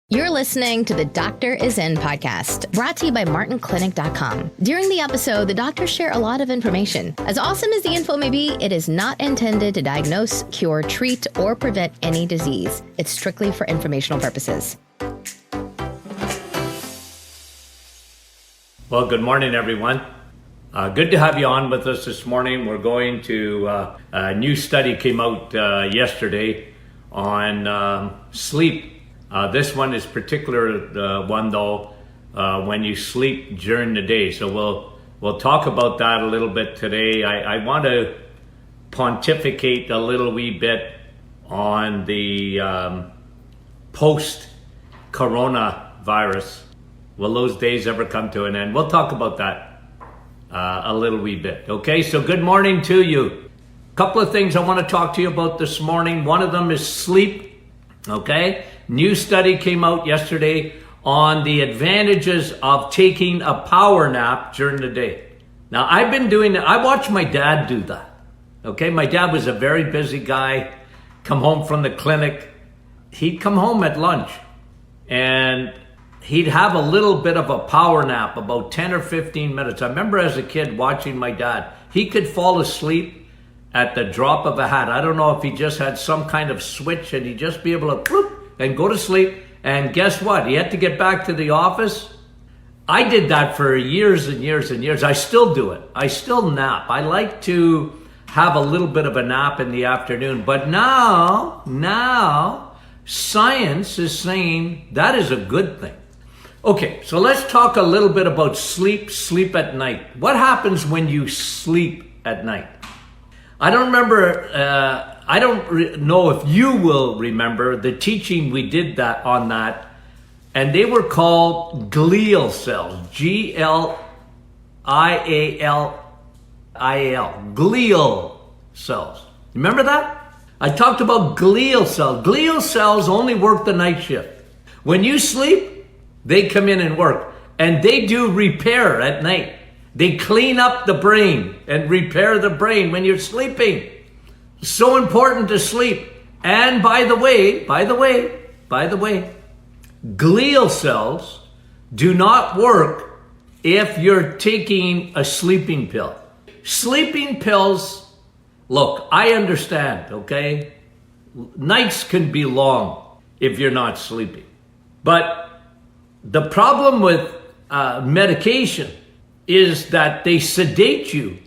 You're listening to the Doctor Is In podcast, brought to you by MartinClinic.com. During the episode, the doctors share a lot of information. As awesome as the info may be, it is not intended to diagnose, cure, treat, or prevent any disease. It's strictly for informational purposes. Well, good morning, everyone. Good to have you on with us this morning. We're going to, a new study came out yesterday on sleep. This one is particular one though, when you sleep during the day. So we'll talk about that a little bit today. I want to pontificate a little wee bit on the post-coronavirus. Will those days ever come to an end? We'll talk about that a little wee bit. Okay, so good morning to you. A couple of things I want to talk to you about this morning. One of them is sleep. Okay, new study came out yesterday on the advantages of taking a power nap during the day. Now, I've been doing it. I watched my dad do that. Okay, my dad was a very busy guy. Come home from the clinic. He'd come home at lunch and he'd have a little bit of a power nap, about 10 or 15 minutes. I remember as a kid watching my dad. He could fall asleep at the drop of a hat. I don't know if he just had some kind of switch and he'd just be able to whoop, and go to sleep. And guess what? He had to get back to the office. I did that for years and years and years. I still do it. I still nap. I like to have a little bit of a nap in the afternoon. But now science is saying that is a good thing. Okay, so let's talk a little bit about sleep at night. What happens when you sleep at night? I don't remember, I don't know if you will remember the teaching we did on that, and they were called glial cells, Glial, glial cells. Remember that? I talked about glial cells. Glial cells only work the night shift. When you sleep, they come in and work, and they do repair at night. They clean up the brain and repair the brain when you're sleeping. So important to sleep. And by the way, glial cells do not work if you're taking a sleeping pill. Sleeping pills, look, I understand, okay? Nights can be long if you're not sleeping. But the problem with medication is that they sedate you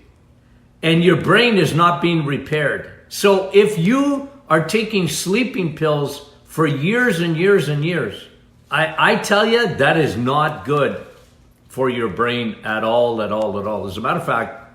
and your brain is not being repaired. So if you are taking sleeping pills for years and years and years, I tell you, that is not good for your brain at all. As a matter of fact,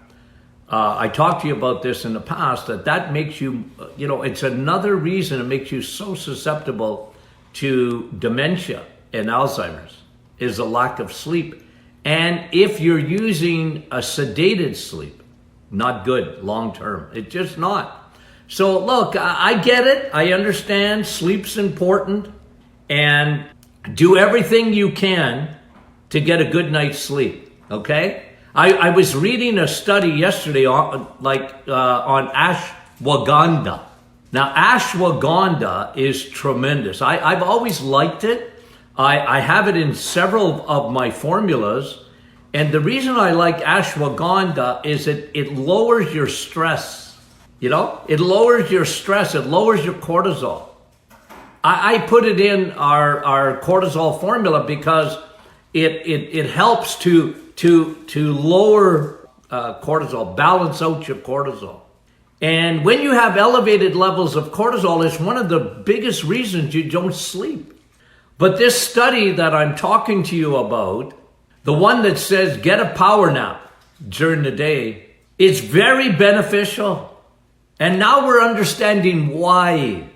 I talked to you about this in the past, that makes you, it's another reason it makes you so susceptible to dementia and Alzheimer's, is a lack of sleep. And if you're using a sedated sleep, not good long term. It's just not. So look, I get it. I understand sleep's important, and do everything you can to get a good night's sleep. Okay? I was reading a study yesterday on ashwagandha. Now, ashwagandha is tremendous. I've always liked it. I have it in several of my formulas. And the reason I like ashwagandha is it lowers your stress. It lowers your stress. It lowers your cortisol. I put it in our cortisol formula because it helps to lower cortisol, balance out your cortisol. And when you have elevated levels of cortisol, it's one of the biggest reasons you don't sleep. But this study that I'm talking to you about, the one that says get a power nap during the day, is very beneficial. And now we're understanding why.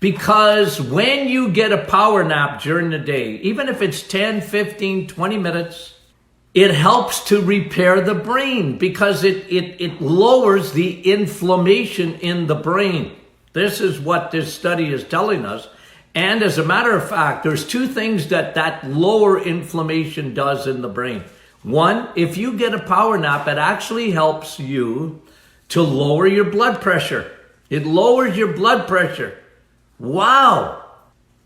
Because when you get a power nap during the day, even if it's 10, 15, 20 minutes, it helps to repair the brain because it lowers the inflammation in the brain. This is what this study is telling us. And as a matter of fact, there's two things that lower inflammation does in the brain. One, if you get a power nap, it actually helps you to lower your blood pressure. It lowers your blood pressure. Wow.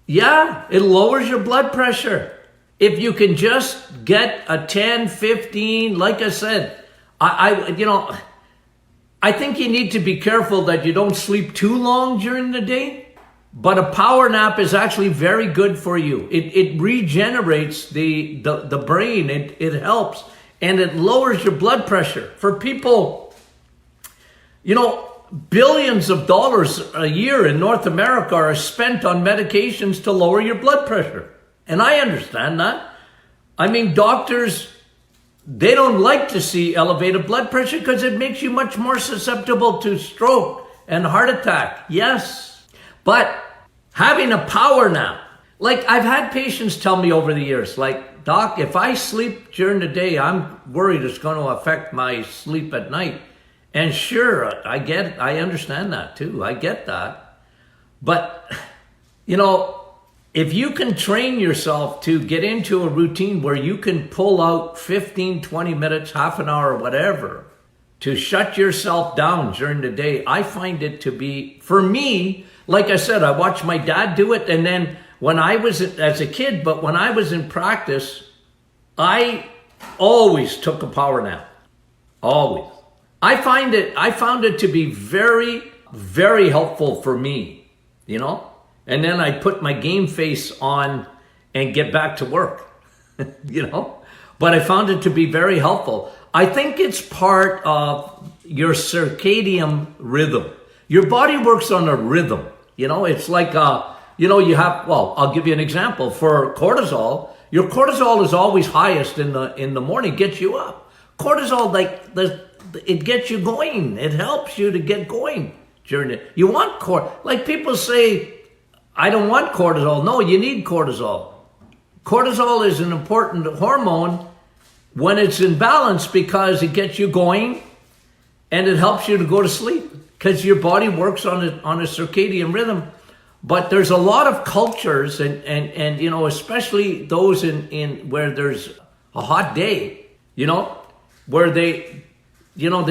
Yeah, it lowers your blood pressure. If you can just get a 10, 15, like I said, I think you need to be careful that you don't sleep too long during the day, but a power nap is actually very good for you. It regenerates the brain. It helps, and it lowers your blood pressure. For people, billions of dollars a year in North America are spent on medications to lower your blood pressure. And I understand that. I mean, doctors, they don't like to see elevated blood pressure because it makes you much more susceptible to stroke and heart attack. Yes. But having a power nap, like I've had patients tell me over the years, like, Doc, if I sleep during the day, I'm worried it's going to affect my sleep at night. And sure, I understand that too. I get that. But, if you can train yourself to get into a routine where you can pull out 15, 20 minutes, half an hour, whatever, to shut yourself down during the day, I find it to be, for me, like I said, I watched my dad do it. And then when I was, as a kid, but when I was in practice, I always took a power nap. Always. I found it to be very, very helpful for me, And then I put my game face on and get back to work, But I found it to be very helpful. I think it's part of your circadian rhythm. Your body works on a rhythm, It's like, you have, I'll give you an example. For cortisol, your cortisol is always highest in the morning, gets you up. Cortisol, it gets you going. It helps you to get going during it. You want like people say, I don't want cortisol. No, you need cortisol. Cortisol is an important hormone when it's in balance because it gets you going and it helps you to go to sleep because your body works on a circadian rhythm. But there's a lot of cultures and especially those in where there's a hot day, where they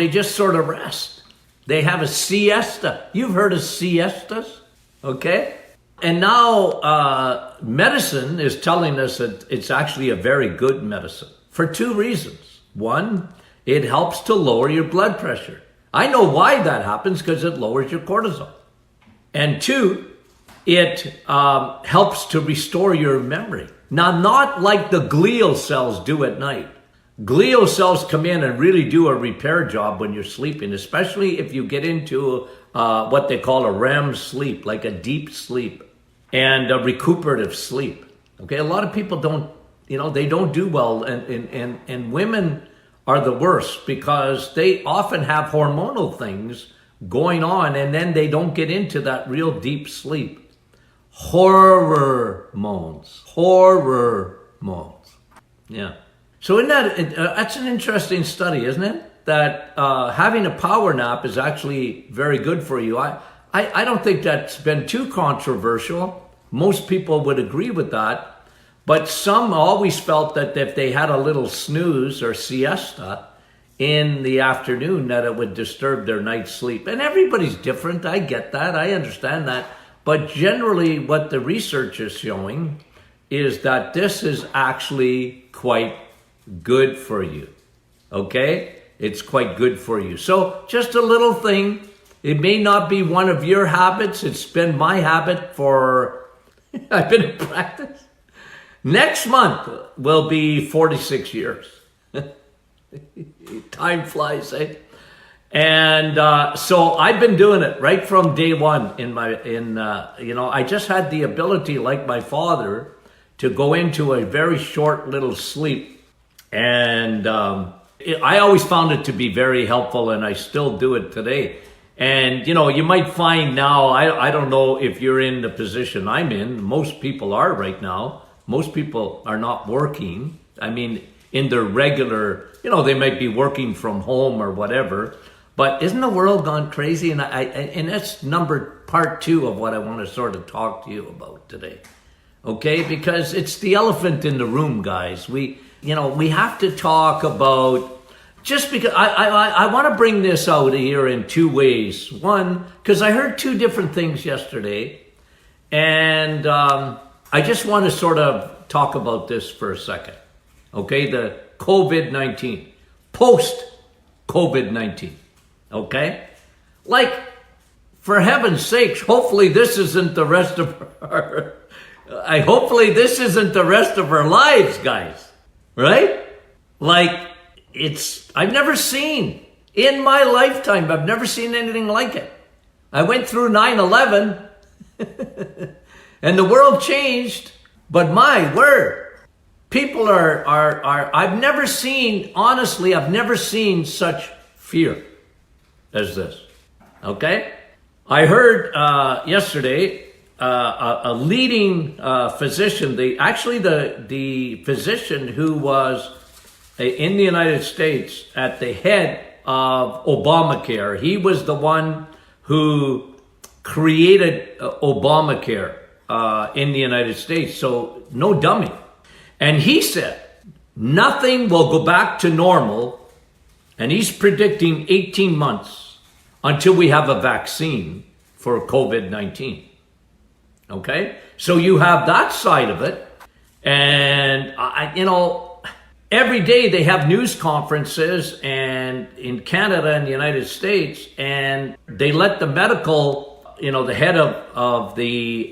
just sort of rest. They have a siesta. You've heard of siestas, okay? And now medicine is telling us that it's actually a very good medicine for two reasons. One, it helps to lower your blood pressure. I know why that happens because it lowers your cortisol. And two, it helps to restore your memory. Now, not like the glial cells do at night. Glial cells come in and really do a repair job when you're sleeping, especially if you get into what they call a REM sleep, like a deep sleep and a recuperative sleep. Okay, a lot of people don't, they don't do well, and women are the worst because they often have hormonal things going on and then they don't get into that real deep sleep. Hormones. Yeah. So that's an interesting study, isn't it? That having a power nap is actually very good for you. I don't think that's been too controversial. Most people would agree with that. But some always felt that if they had a little snooze or siesta in the afternoon, that it would disturb their night's sleep. And everybody's different. I get that. I understand that. But generally what the research is showing is that this is actually quite good for you. Okay? It's quite good for you. So just a little thing. It may not be one of your habits. It's been my habit for, I've been in practice. Next month will be 46 years. Time flies, eh? And so I've been doing it right from day one I just had the ability, like my father, to go into a very short little sleep. And I always found it to be very helpful, and I still do it today. And, you might find now, I don't know if you're in the position I'm in. Most people are right now. Most people are not working. I mean, in their regular, they might be working from home or whatever. But isn't the world gone crazy? And that's part 2 of what I want to sort of talk to you about today. Okay? Because it's the elephant in the room, guys. We have to talk about, just because I want to bring this out here in 2 ways. One, because I heard 2 different things yesterday. And I just want to sort of talk about this for a second. Okay, the COVID-19, post-COVID-19. Okay? Like, for heaven's sakes, hopefully this isn't the rest of our hopefully this isn't the rest of our lives, guys. Right? Like, I've never seen, in my lifetime, I've never seen anything like it. I went through 9/11 and the world changed, but my word, people are I've never seen such fear as this. Okay? I heard yesterday a leading physician, the physician who was in the United States at the head of Obamacare. He was the one who created Obamacare in the United States, so no dummy. And he said nothing will go back to normal, and he's predicting 18 months until we have a vaccine for COVID-19. Okay? So you have that side of it, and every day they have news conferences and in Canada and the United States, and they let the medical, the head of the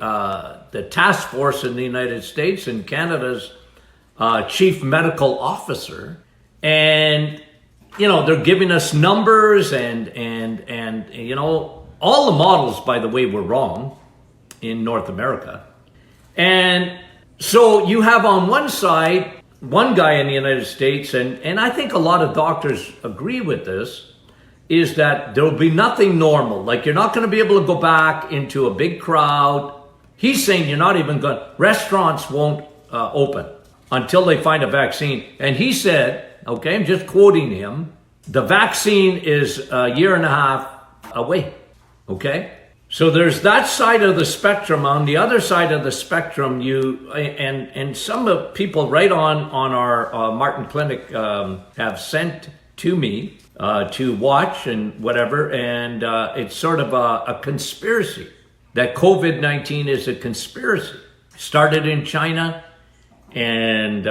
task force in the United States and Canada's chief medical officer, and they're giving us numbers and all the models, by the way, were wrong in North America. And so you have on one side one guy in the United States, and I think a lot of doctors agree with this, is that there will be nothing normal. Like, you're not going to be able to go back into a big crowd. He's saying restaurants won't open until they find a vaccine. And he said, okay, I'm just quoting him, the vaccine is a year and a half away. Okay? So there's that side of the spectrum. On the other side of the spectrum, and some people right on our Martin Clinic have sent to me to watch and whatever, and it's sort of a conspiracy, that COVID-19 is a conspiracy. Started in China, and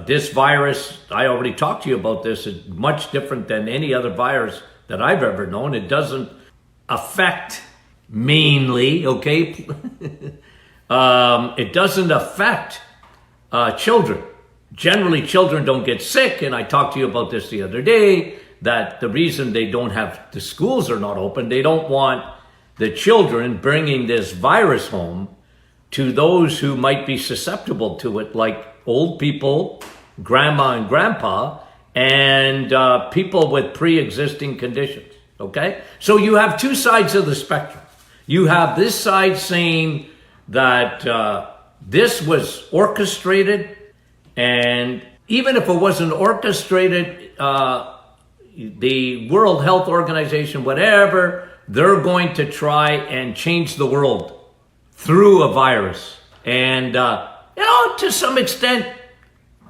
this virus, I already talked to you about this, is much different than any other virus that I've ever known. It doesn't affect mainly, okay? It doesn't affect children. Generally, children don't get sick, and I talked to you about this the other day, that the reason the schools are not open, they don't want the children bringing this virus home to those who might be susceptible to it, like old people, grandma and grandpa, and people with pre-existing conditions, okay? So you have two sides of the spectrum. You have this side saying that this was orchestrated, and even if it wasn't orchestrated, the World Health Organization, whatever, they're going to try and change the world through a virus. And, to some extent,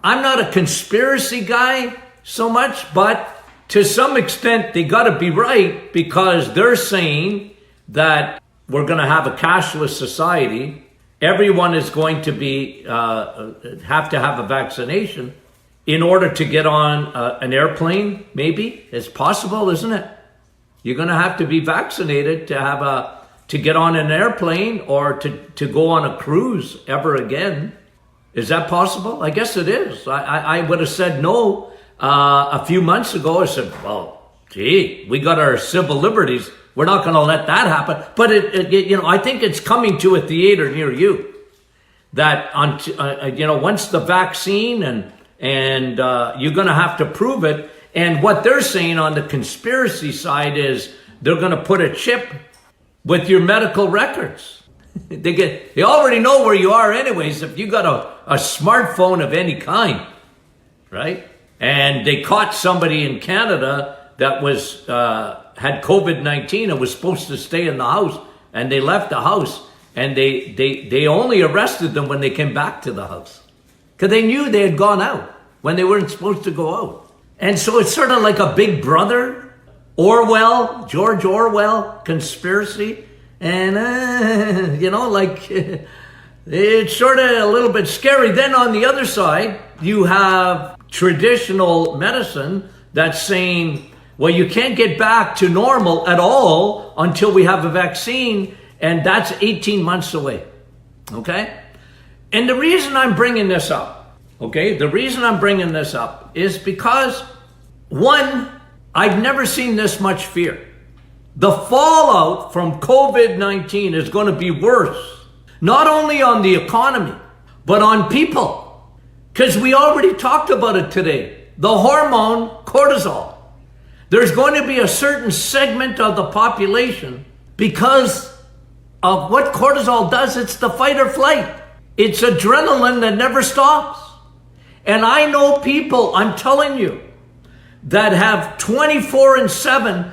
I'm not a conspiracy guy so much, but to some extent, they got to be right, because they're saying that we're going to have a cashless society. Everyone is going to have to have a vaccination in order to get on an airplane. Maybe it's possible, isn't it? You're going to have to be vaccinated to get on an airplane or to go on a cruise ever again. Is that possible? I guess it is. I would have said no a few months ago. I said, well, gee, we got our civil liberties. We're not going to let that happen. But I think it's coming to a theater near you. That once the vaccine and you're going to have to prove it. And what they're saying on the conspiracy side is they're going to put a chip with your medical records. They already know where you are anyways. If you got a smartphone of any kind, right? And they caught somebody in Canada that had COVID-19 and was supposed to stay in the house, and they left the house, and they only arrested them when they came back to the house, because they knew they had gone out when they weren't supposed to go out. And so it's sort of like a Big Brother, George Orwell conspiracy, and It's sort of a little bit scary. Then on the other side, you have traditional medicine that's saying, well, you can't get back to normal at all until we have a vaccine, and that's 18 months away. Okay? And the reason I'm bringing this up, is because, one, I've never seen this much fear. The fallout from COVID-19 is going to be worse, not only on the economy, but on people. Because we already talked about it today. The hormone cortisol. There's going to be a certain segment of the population, because of what cortisol does. It's the fight or flight. It's adrenaline that never stops. And I know people, I'm telling you, that have 24/7,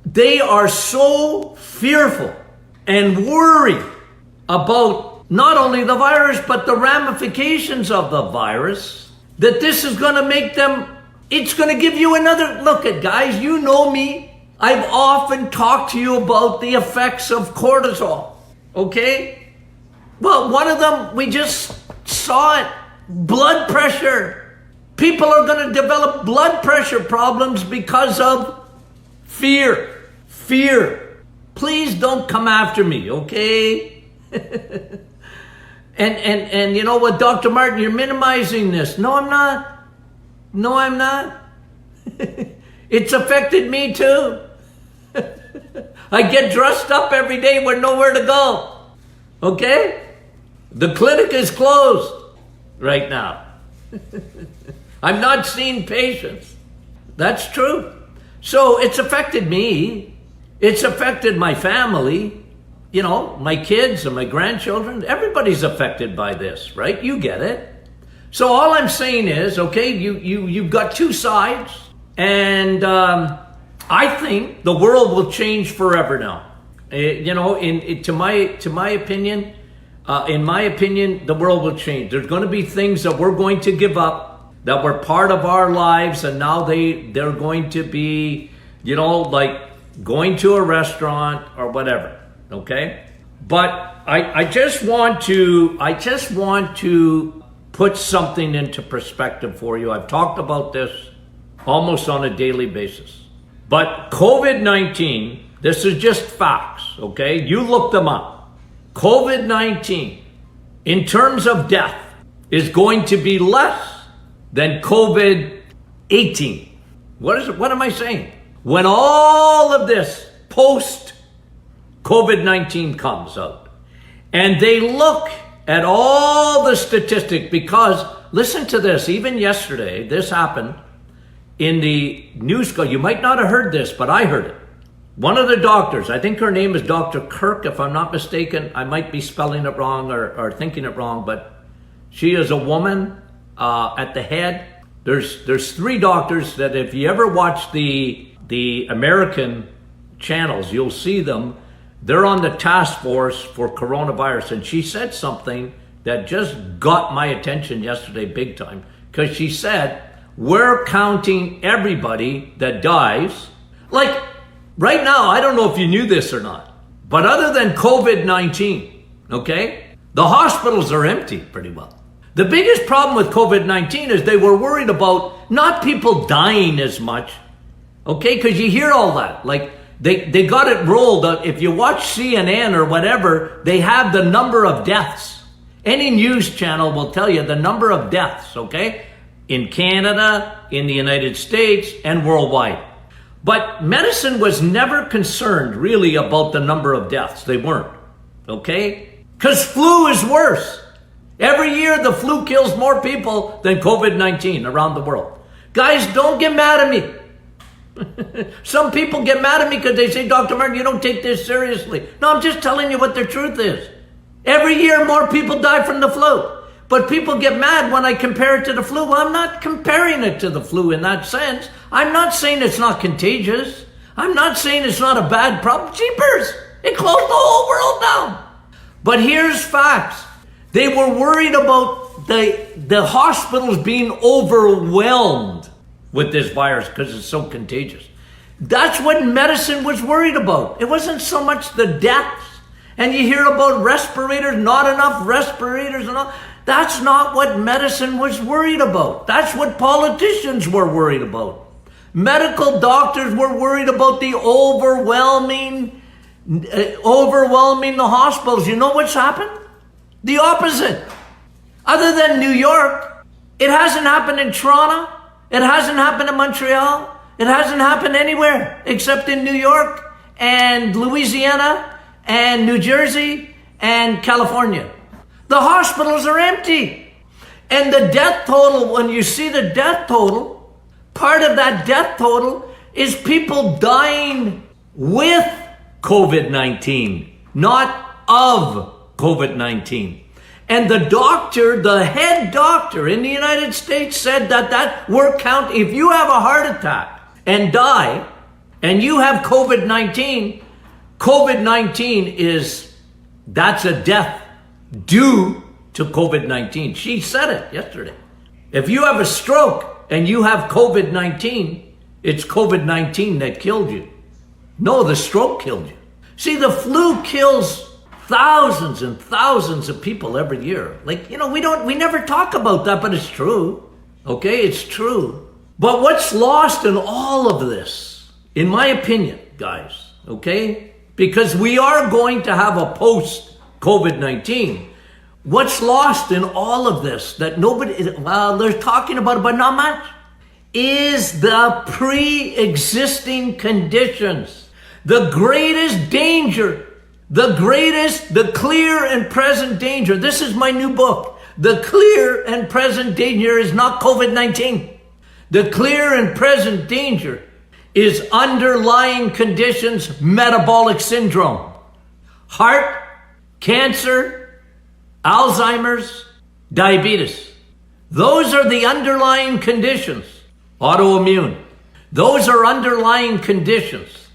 they are so fearful and worried about not only the virus, but the ramifications of the virus, that this is going to make them, it's going to give you another look at, guys, you know me. I've often talked to you about the effects of cortisol, okay? Well, one of them, we just saw it, blood pressure. People are going to develop blood pressure problems because of fear. Fear. Please don't come after me, okay? And you know what, Dr. Martin, you're minimizing this. No, I'm not. It's affected me too. I get dressed up every day with nowhere to go. Okay? The clinic is closed right now. I'm not seeing patients. That's true. So it's affected me. It's affected my family. You know, my kids and my grandchildren. Everybody's affected by this, right? You get it. So all I'm saying is, okay, you've got two sides. And I think the world will change forever now. You know, in my opinion, the world will change. There's going to be things that we're going to give up that were part of our lives, and now they're going to be, you know, like going to a restaurant or whatever. Okay, but I just want to put something into perspective for you. I've talked about this almost on a daily basis. But COVID-19, this is just facts, okay? You look them up. COVID-19, in terms of death, is going to be less than COVID-18. What am I saying? When all of this post-COVID-19 comes out, and they look at all the statistics, because, listen to this, even yesterday, this happened in the news. You might not have heard this, but I heard it. One of the doctors, I think her name is Dr. Kirk, if I'm not mistaken. I might be spelling it wrong or thinking it wrong, but she is a woman at the head. There's three doctors that if you ever watch the American channels, you'll see them. They're on the task force for coronavirus. And she said something that just got my attention yesterday big time. Because she said, we're counting everybody that dies. Like, right now, I don't know if you knew this or not, but other than COVID-19, okay, the hospitals are empty pretty well. The biggest problem with COVID-19 is they were worried about not people dying as much, okay, because you hear all that. Like, they got it rolled. If you watch CNN or whatever, they have the number of deaths. Any news channel will tell you the number of deaths, okay? In Canada, in the United States, and worldwide. But medicine was never concerned really about the number of deaths. They weren't, okay? Because flu is worse. Every year the flu kills more people than COVID-19 around the world. Guys, don't get mad at me. Some people get mad at me because they say, Dr. Martin, you don't take this seriously. No, I'm just telling you what the truth is. Every year more people die from the flu. But people get mad when I compare it to the flu. Well, I'm not comparing it to the flu in that sense. I'm not saying it's not contagious. I'm not saying it's not a bad problem. Jeepers, it closed the whole world down. But here's facts. They were worried about the hospitals being overwhelmed with this virus because it's so contagious. That's what medicine was worried about. It wasn't so much the deaths. And you hear about respirators, not enough respirators and all. That's not what medicine was worried about. That's what politicians were worried about. Medical doctors were worried about the overwhelming the hospitals. You know what's happened? The opposite. Other than New York, it hasn't happened in Toronto. It hasn't happened in Montreal. It hasn't happened anywhere except in New York and Louisiana and New Jersey and California. The hospitals are empty. And the death total, when you see the death total, part of that death total is people dying with COVID-19, not of COVID-19. And the doctor, the head doctor in the United States said that work count, if you have a heart attack and die and you have COVID-19, that's a death due to COVID-19. She said it yesterday. If you have a stroke and you have COVID-19, it's COVID-19 that killed you. No, the stroke killed you. See, the flu kills thousands and thousands of people every year. We never talk about that, but it's true. Okay, it's true. But what's lost in all of this, in my opinion, guys, okay, because we are going to have a post-COVID-19, what's lost in all of this that they're talking about it, but not much, is the pre-existing conditions. The greatest danger, the clear and present danger. This is my new book. The clear and present danger is not COVID-19. The clear and present danger is underlying conditions, metabolic syndrome, heart, cancer, Alzheimer's, diabetes. Those are the underlying conditions. Autoimmune. Those are underlying conditions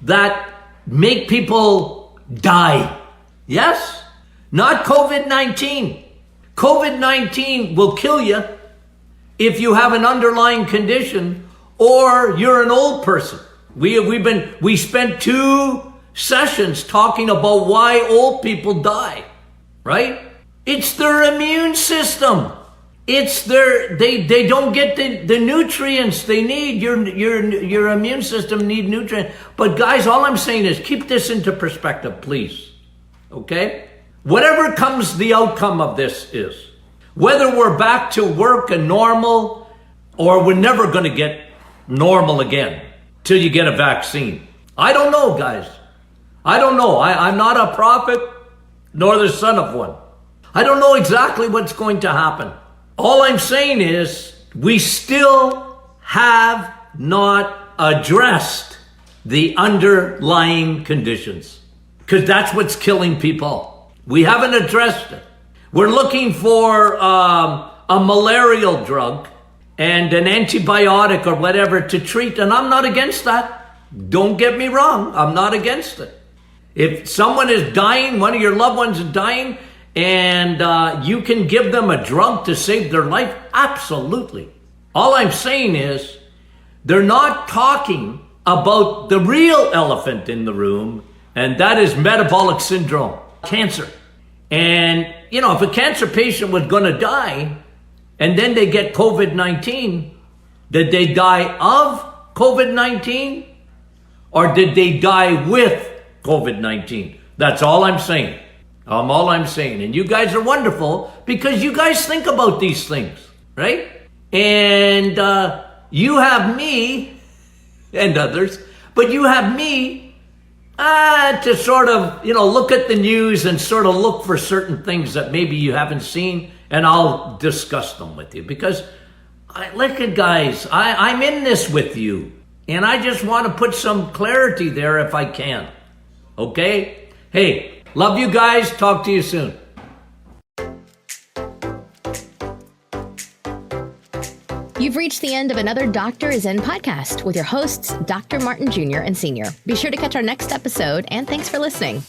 that make people die. Yes? Not COVID-19. COVID-19 will kill you if you have an underlying condition or you're an old person. We spent 2 sessions talking about why old people die, right? It's their immune system. It's they don't get the nutrients they need. Your immune system need nutrients. But guys, all I'm saying is keep this into perspective, please. Okay? Whatever comes the outcome of this is, whether we're back to work and normal, or we're never going to get normal again till you get a vaccine. I don't know, guys. I don't know. I'm not a prophet, nor the son of one. I don't know exactly what's going to happen. All I'm saying is we still have not addressed the underlying conditions, because that's what's killing people. We haven't addressed it. We're looking for a malarial drug and an antibiotic or whatever to treat, and I'm not against that. Don't get me wrong. I'm not against it. If someone is dying, one of your loved ones is dying, and you can give them a drug to save their life, absolutely. All I'm saying is they're not talking about the real elephant in the room, and that is metabolic syndrome, cancer. And, if a cancer patient was going to die and then they get COVID-19, did they die of COVID-19 or did they die with COVID-19? That's all I'm saying. All I'm saying. And you guys are wonderful because you guys think about these things, right? And you have me and others, but you have me to sort of, look at the news and sort of look for certain things that maybe you haven't seen, and I'll discuss them with you because, look at guys, I'm in this with you, and I just want to put some clarity there if I can. Okay? Hey, love you guys. Talk to you soon. You've reached the end of another Dr. is In podcast with your hosts, Dr. Martin Jr. and Sr. Be sure to catch our next episode, and thanks for listening.